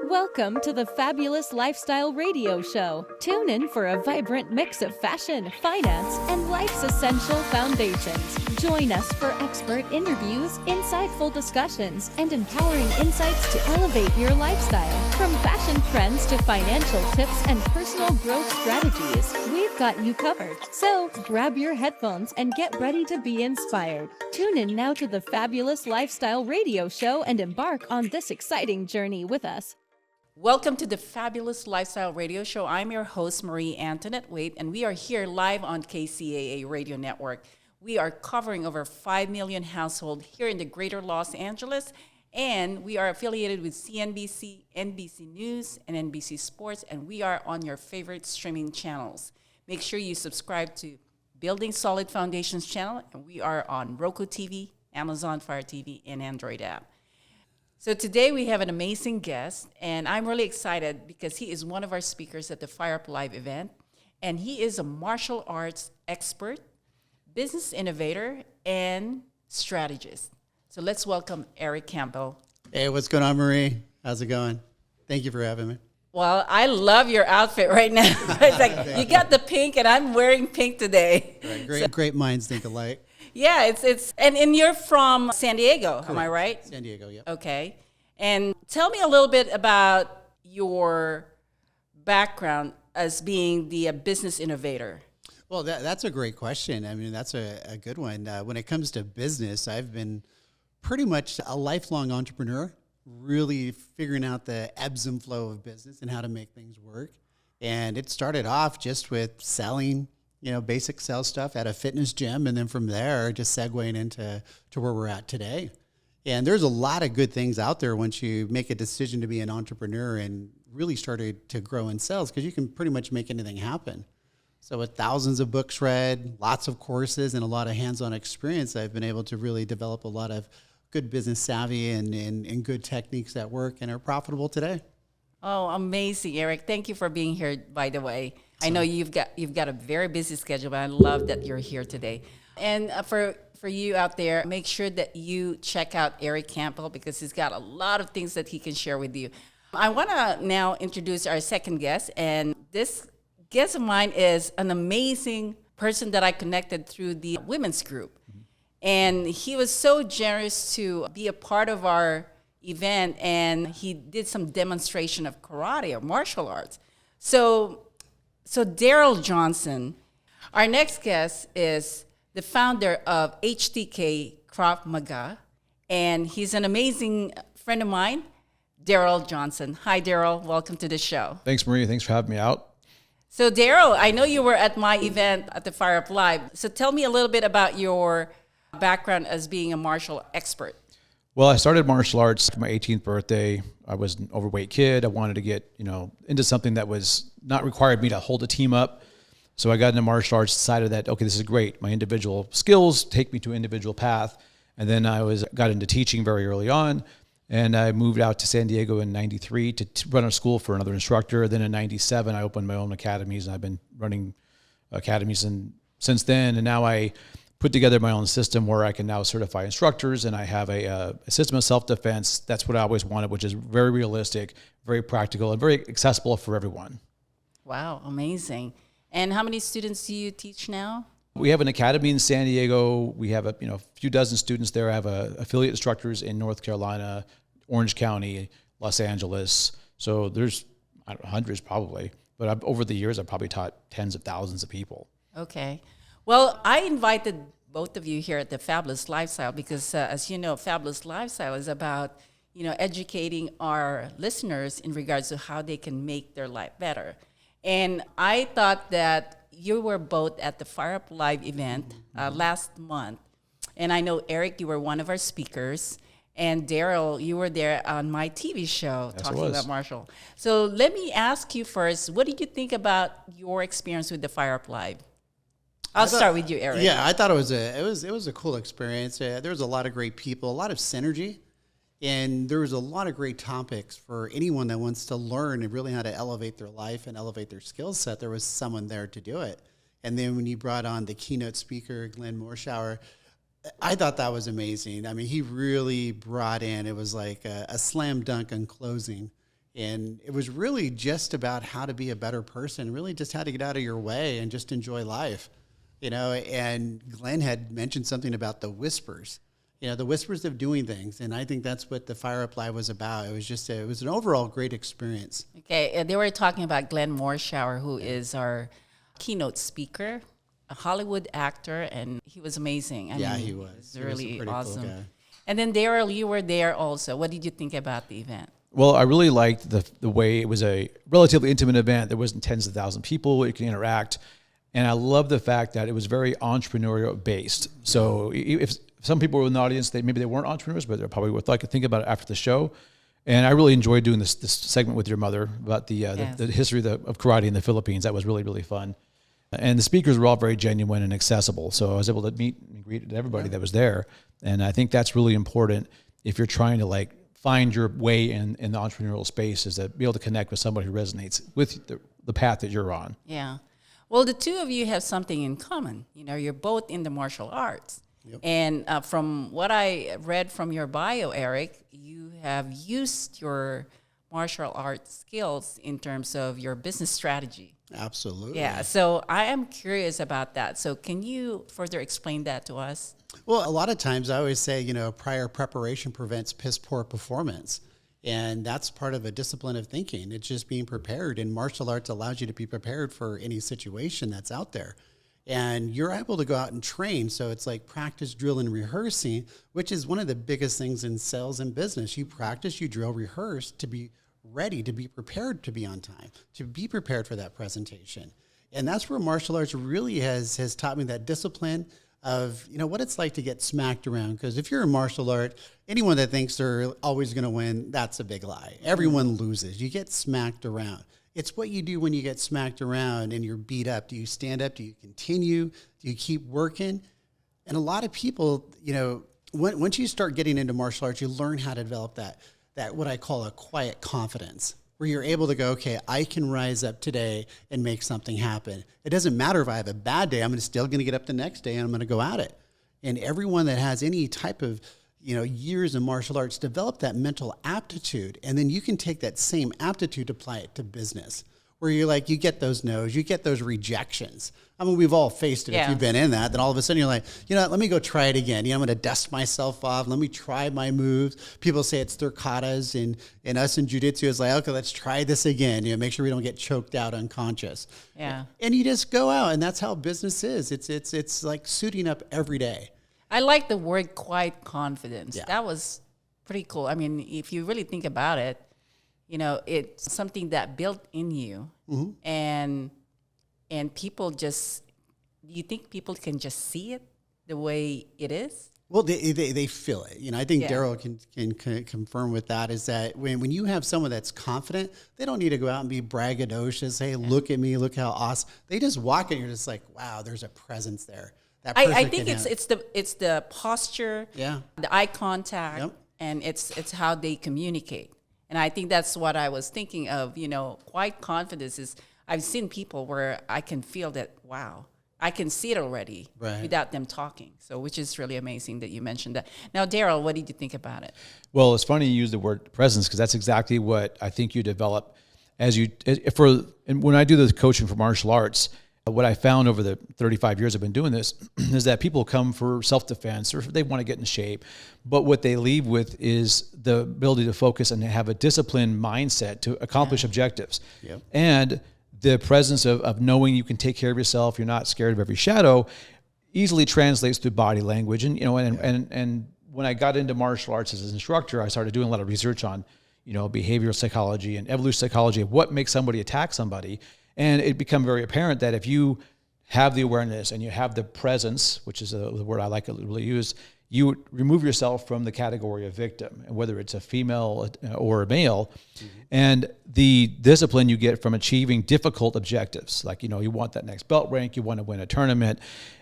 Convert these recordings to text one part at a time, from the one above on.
Welcome to the Fabulous Lifestyle Radio Show. Tune in for a vibrant mix of fashion, finance, and life's essential foundations. Join us for expert interviews, insightful discussions, and empowering insights to elevate your lifestyle. From fashion trends to financial tips and personal growth strategies, we've got you covered. So grab your headphones and get ready to be inspired. Tune in now to the Fabulous Lifestyle Radio Show and embark on this exciting journey with us. Welcome to the Fabulous Lifestyle Radio Show. I'm your host, Marie Antoinette Waite, and we are here live on KCAA Radio Network. We are covering over 5 million households here in the greater Los Angeles, and we are affiliated with CNBC, NBC News, and NBC Sports, and we are on your favorite streaming channels. Make sure you subscribe to Building Solid Foundations channel, and we are on Roku TV, Amazon Fire TV, and Android app. So today we have an amazing guest, and I'm really excited because he is one of our speakers at the Fire Up Live event, and he is a martial arts expert, business innovator, and strategist. So let's welcome Eric Campbell. Hey, what's going on, Marie? How's it going? Thank you for having me. Well, I love your outfit right now. It's like you got the pink, and I'm wearing pink today. Right. Great minds think alike. Yeah, and you're from San Diego, Correct. Am I right? San Diego, yeah. Okay. And tell me a little bit about your background as being the business innovator. Well, that's a great question. I mean, that's a good one. When it comes to business, I've been pretty much a lifelong entrepreneur, really figuring out the ebbs and flow of business and how to make things work. And it started off just with selling, basic sales stuff at a fitness gym. And then from there, just segueing into where we're at today. And there's a lot of good things out there once you make a decision to be an entrepreneur and really started to grow in sales, because you can pretty much make anything happen. So with thousands of books read, lots of courses, and a lot of hands-on experience, I've been able to really develop a lot of good business savvy and good techniques that work and are profitable today. Oh, amazing, Eric. Thank you for being here, by the way. I know you've got a very busy schedule, but I love that you're here today. And for you out there, make sure that you check out Eric Campbell, because he's got a lot of things that he can share with you. I want to now introduce our second guest, and this guest of mine is an amazing person that I connected through the women's group. And he was so generous to be a part of our event, and he did some demonstration of karate or martial arts. So Daryl Johnson, our next guest, is the founder of HTK Krav Maga, and he's an amazing friend of mine, Daryl Johnson. Hi, Daryl. Welcome to the show. Thanks, Maria. Thanks for having me out. So, Daryl, I know you were at my event at the Fire Up Live. So tell me a little bit about your background as being a martial expert. Well, I started martial arts for my 18th birthday. I was an overweight kid. I wanted to get, into something that was not required me to hold a team up. So I got into martial arts, decided that, okay, this is great. My individual skills take me to an individual path. And then I got into teaching very early on. And I moved out to San Diego in 93 to run a school for another instructor. Then in 97, I opened my own academies, and I've been running academies since then. And now I put together my own system where I can now certify instructors, and I have a system of self-defense. That's what I always wanted, which is very realistic, very practical, and very accessible for everyone. Wow, amazing. And how many students do you teach now? We have an academy in San Diego. We have a few dozen students there. I have affiliate instructors in North Carolina, Orange County, Los Angeles. So there's hundreds probably, but over the years I've probably taught tens of thousands of people. Okay. Well, I invited both of you here at the Fabulous Lifestyle because, as you know, Fabulous Lifestyle is about, educating our listeners in regards to how they can make their life better. And I thought that you were both at the Fire Up Live event last month. And I know, Eric, you were one of our speakers. And Daryl, you were there on my TV show talking about martial. So let me ask you first, what did you think about your experience with the Fire Up Live? I'll start with you, Eric. Yeah, I thought it was a cool experience. There was a lot of great people, a lot of synergy, and there was a lot of great topics for anyone that wants to learn and really how to elevate their life and elevate their skill set. There was someone there to do it. And then when you brought on the keynote speaker, Glenn Morshower, I thought that was amazing. I mean, he really brought in, it was like a slam dunk on closing. And it was really just about how to be a better person, really just how to get out of your way and just enjoy life, and Glenn had mentioned something about the whispers, the whispers of doing things. And I think that's what the Fire Up Live was about. It was an overall great experience. Okay, they were talking about Glenn Morshower, who is our keynote speaker, a Hollywood actor, and he was amazing. He was. He was He was a really pretty cool awesome. guy. And then Daryl, you were there also. What did you think about the event? Well, I really liked the way it was a relatively intimate event. There wasn't tens of thousands of people. You can interact. And I love the fact that it was very entrepreneurial based. So if some people were in the audience, maybe they weren't entrepreneurs, but they probably would like to think about it after the show. And I really enjoyed doing this segment with your mother about the history of karate in the Philippines. That was really, really fun. And the speakers were all very genuine and accessible. So I was able to meet and greet everybody that was there. And I think that's really important if you're trying to find your way in the entrepreneurial space, is to be able to connect with somebody who resonates with the path that you're on. Yeah. Well, the two of you have something in common. You're both in the martial arts. Yep. And from what I read from your bio, Eric, you have used your martial arts skills in terms of your business strategy. Absolutely. Yeah. So I am curious about that. So can you further explain that to us? Well, a lot of times I always say, prior preparation prevents piss poor performance. And that's part of a discipline of thinking. It's just being prepared. And martial arts allows you to be prepared for any situation that's out there. And you're able to go out and train. So it's like practice, drill, and rehearsing, which is one of the biggest things in sales and business. You practice, you drill, rehearse to be ready, to be prepared to be on time, to be prepared for that presentation. And that's where martial arts really has taught me that discipline of, what it's like to get smacked around. Because if you're in martial art, anyone that thinks they're always going to win, that's a big lie. Everyone loses. You get smacked around. It's what you do when you get smacked around and you're beat up. Do you stand up? Do you continue? Do you keep working? And a lot of people, once you start getting into martial arts, you learn how to develop that what I call a quiet confidence, where you're able to go, okay, I can rise up today and make something happen. It doesn't matter if I have a bad day, I'm still going to get up the next day and I'm going to go at it. And everyone that has any type of, years in martial arts, develop that mental aptitude. And then you can take that same aptitude, apply it to business, where you're like, you get those no's, you get those rejections. I mean, we've all faced it. Yeah. If you've been in that, then all of a sudden you're like, let me go try it again. I'm going to dust myself off. Let me try my moves. People say it's their katas, and us in jiu-jitsu is like, okay, let's try this again. Make sure we don't get choked out unconscious. Yeah. And you just go out, and that's how business is. It's like suiting up every day. I like the word quiet confidence. Yeah. That was pretty cool. I mean, if you really think about it, it's something that built in you. Mm-hmm. And people just, you think people can just see it the way it is? Well, they feel it. I think Daryl can confirm with that, is that when you have someone that's confident, they don't need to go out and be braggadocious. Hey, look at me, look how awesome. They just walk in, you're just like, wow, there's a presence there. I think it's the posture, the eye contact, and it's how they communicate. And I think that's what I was thinking of. Quiet confidence is, I've seen people where I can feel that, wow, I can see it already without them talking. So, which is really amazing that you mentioned that. Now, Daryl, what did you think about it? Well, it's funny you use the word presence, because that's exactly what I think you develop when I do the coaching for martial arts. What I found over the 35 years I've been doing this is that people come for self-defense, or they want to get in shape, but what they leave with is the ability to focus and have a disciplined mindset to accomplish objectives. Yep. And the presence of knowing you can take care of yourself, you're not scared of every shadow, easily translates to body language. And and when I got into martial arts as an instructor, I started doing a lot of research on behavioral psychology and evolutionary psychology of what makes somebody attack somebody. And it became very apparent that if you have the awareness and you have the presence, which is the word I like to really use, you remove yourself from the category of victim, and whether it's a female or a male, and the discipline you get from achieving difficult objectives. Like, you want that next belt rank, you want to win a tournament.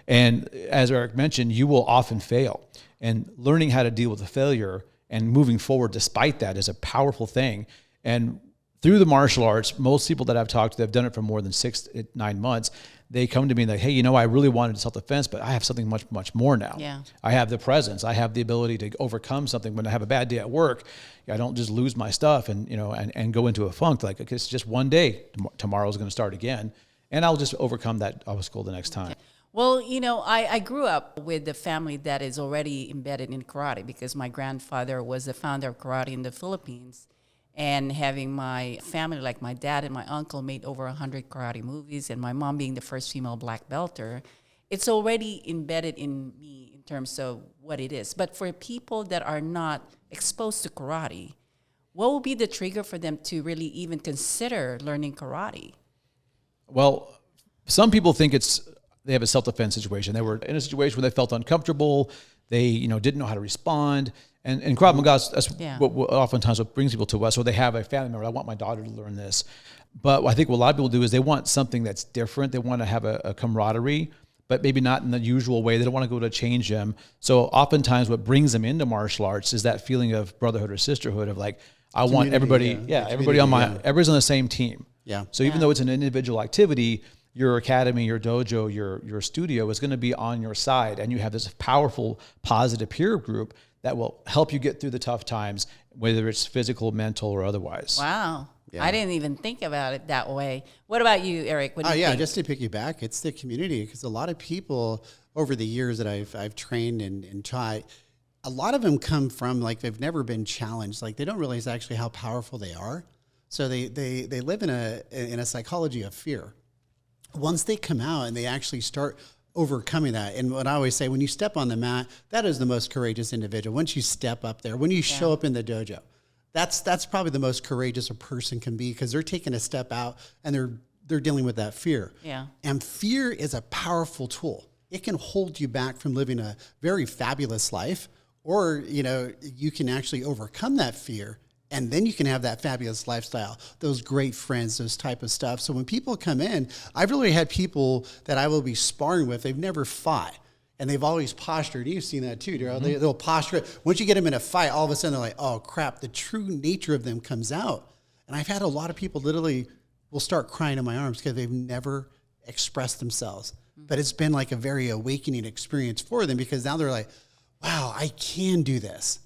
And as Eric mentioned, you will often fail. And learning how to deal with the failure and moving forward despite that is a powerful thing. And through the martial arts, most people that I've talked to that have done it for more than 6 to 9 months, they come to me like, hey, you know, I really wanted self-defense, but I have something much, much more now. Yeah. I have the presence. I have the ability to overcome something. When I have a bad day at work, I don't just lose my stuff and, you know, and go into a funk. Like, okay, it's just one day. Tomorrow's going to start again. And I'll just overcome that obstacle the next time. Well, you know, I grew up with a family that is already embedded in karate because my grandfather was the founder of karate in the Philippines. And having my family, like my dad and my uncle, made over 100 karate movies, and my mom being the first female black belter, it's already embedded in me in terms of what it is. But for people that are not exposed to karate, what will be the trigger for them to really even consider learning karate? Well, some people think they have a self-defense situation. They were in a situation where they felt uncomfortable. They, you know, didn't know how to respond. And Krav Maga, that's what oftentimes what brings people to us. Or they have a family member, I want my daughter to learn this. But I think what a lot of people do is they want something that's different. They want to have a camaraderie, but maybe not in the usual way. They don't want to go to change them. So oftentimes what brings them into martial arts is that feeling of brotherhood or sisterhood of like, I want everybody, everybody everybody's on the same team. Yeah. So even though it's an individual activity, your academy, your dojo, your studio is going to be on your side, and you have this powerful, positive peer group that will help you get through the tough times, whether it's physical, mental, or otherwise. Wow. Yeah. I didn't even think about it that way. What about you, Eric? What do you think? Just to piggyback, it's the community, because a lot of people over the years that I've trained and taught, a lot of them come from like they've never been challenged. Like they don't realize actually how powerful they are. So they live in a psychology of fear. Once they come out and they actually start overcoming that, and what I always say, when you step on the mat, that is the most courageous individual. Once you step up there, when you show up in the dojo, that's probably the most courageous a person can be, because they're taking a step out and they're dealing with that fear. Yeah. And fear is a powerful tool. It can hold you back from living a very fabulous life, or you know, you can actually overcome that fear. And then you can have that fabulous lifestyle, those great friends, those type of stuff. So when people come in, I've really had people that I will be sparring with, they've never fought. And they've always postured. You've seen that too, Daryl. Mm-hmm. They'll posture. Once you get them in a fight, all of a sudden they're like, oh, crap. The true nature of them comes out. And I've had a lot of people literally will start crying in my arms because they've never expressed themselves. Mm-hmm. But it's been like a very awakening experience for them, because now they're like, wow, I can do this.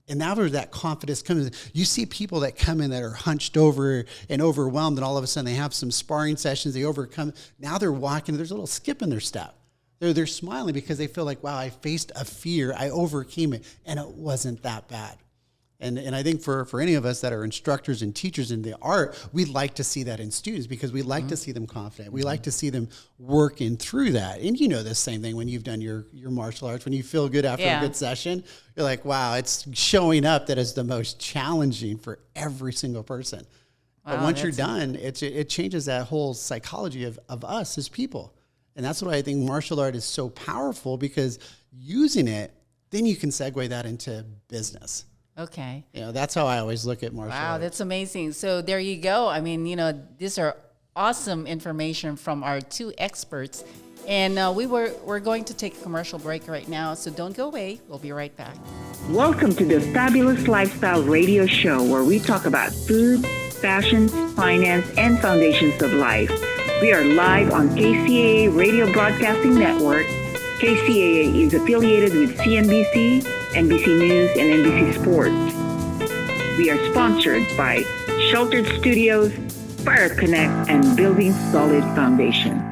And now there's that confidence comes. You see people that come in that are hunched over and overwhelmed, and all of a sudden they have some sparring sessions, they overcome. Now they're walking, there's a little skip in their step. They're smiling because they feel like, wow, I faced a fear, I overcame it, and it wasn't that bad. And I think for any of us that are instructors and teachers in the art, we'd like to see that in students, because we like to see them confident. We like to see them working through that. And you know the same thing when you've done your martial arts. When you feel good after a good session, you're like, wow, it's showing up that is the most challenging for every single person. Wow, but once you're done, it changes that whole psychology of us as people. And that's why I think martial art is so powerful, because using it, then you can segue that into business. Okay. You know, that's how I always look at martial arts. Wow, that's amazing. So there you go. I mean, you know, these are awesome information from our two experts. And we're going to take a commercial break right now, so don't go away. We'll be right back. Welcome to the Fabulous Lifestyle Radio Show, where we talk about food, fashion, finance, and foundations of life. We are live on KCAA Radio Broadcasting Network. KCAA is affiliated with CNBC, NBC News, and NBC Sports. We are sponsored by Sheltered Studios, Fire Connect, and Building Solid Foundation.